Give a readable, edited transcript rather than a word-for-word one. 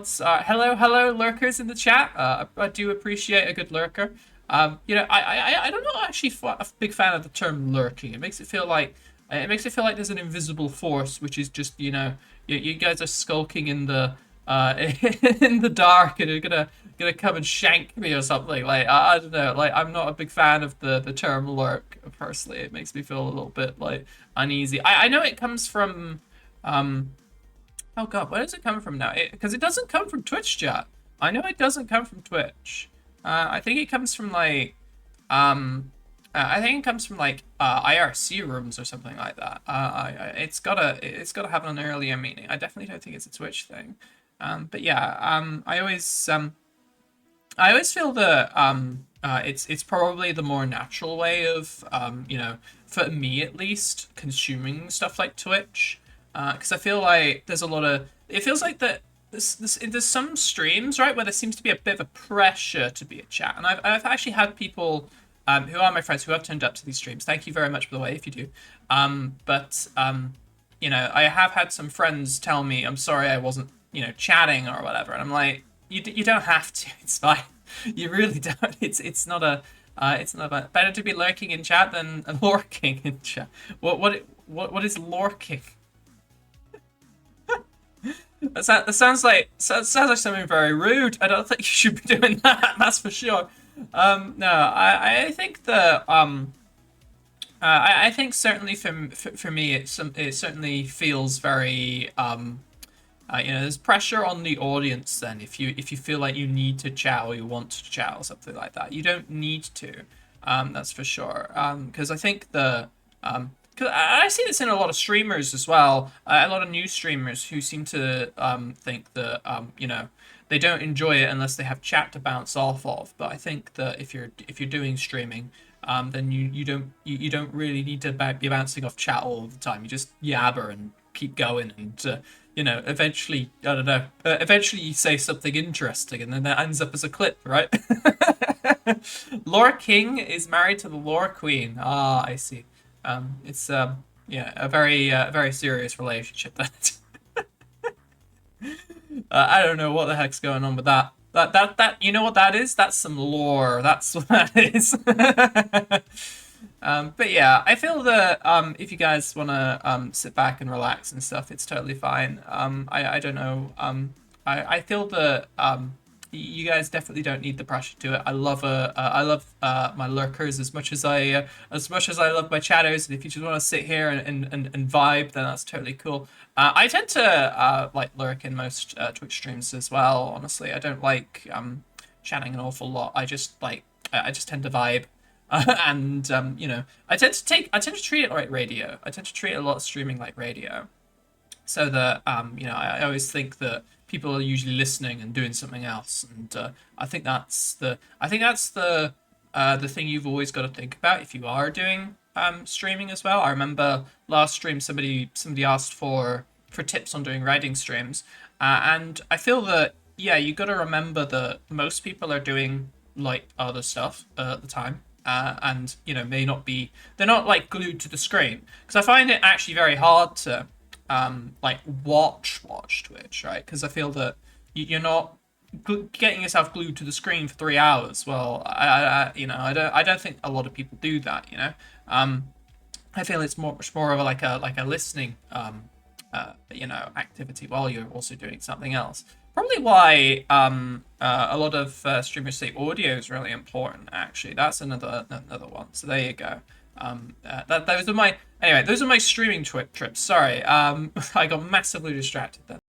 Hello, lurkers in the chat. I do appreciate a good lurker. I'm not actually a big fan of the term lurking. It makes it feel like there's an invisible force, which is just you guys are skulking in the in the dark and are gonna come and shank me or something. Like I don't know. Like I'm not a big fan of the term lurk personally. It makes me feel a little bit like uneasy. I know it comes from um oh God, where does it come from now? Because it doesn't come from Twitch chat. I know it doesn't come from Twitch. I think it comes from like IRC rooms or something like that. It's gotta have an earlier meaning. I definitely don't think it's a Twitch thing. But yeah, I always feel that it's probably the more natural way of for me at least consuming stuff like Twitch, because I feel like there's a lot of it feels like that there's some streams, right, where there seems to be a bit of a pressure to be a chat, and I've actually had people who are my friends who have turned up to these streams. Thank you very much, by the way, if you do. But I have had some friends tell me, I'm sorry I wasn't chatting or whatever, and I'm like, you don't have to. It's fine. You really don't. It's not better to be lurking in chat than lurking in chat. What is lurking? That sounds like something very rude. I don't think you should be doing that. That's for sure. No, I think I think certainly for me it certainly feels very there's pressure on the audience then if you feel like you need to chat or you want to chat or something like that. You don't need to, that's for sure. Because I think because I see this in a lot of streamers as well, a lot of new streamers who seem to think that they don't enjoy it unless they have chat to bounce off of. But I think that if you're doing streaming, then you don't really need to be bouncing off chat all the time. You just yabber and keep going, and eventually, I don't know, eventually you say something interesting, and then that ends up as a clip, right? Lore King is married to the Lore Queen. Ah, I see. It's yeah, a very serious relationship. That I don't know what the heck's going on with that. That you know what that is? That's some lore. That's what that is. But yeah, I feel that if you guys want to sit back and relax and stuff, it's totally fine. I don't know. I feel that you guys definitely don't need the pressure to it. I love my lurkers as much as I love my chatters. And if you just want to sit here and vibe, then that's totally cool. I tend to like lurk in most Twitch streams as well. Honestly, I don't like chatting an awful lot. I just tend to vibe. And I tend to treat it like radio. I tend to treat a lot of streaming like radio, so that I always think that people are usually listening and doing something else, and I think that's the thing you've always got to think about if you are doing streaming as well. I remember last stream somebody asked for tips on doing writing streams, and I feel that yeah, you got to remember that most people are doing like other stuff at the time, and may not be they're not like glued to the screen, because I find it actually very hard to like watch Twitch, right? Because I feel that you're not getting yourself glued to the screen for 3 hours. Well, I don't think a lot of people do that. I feel it's much more of a listening activity while you're also doing something else. Probably why a lot of streamers say audio is really important. Actually, that's another one. So there you go. Those are my streaming trips. Sorry, I got massively distracted then.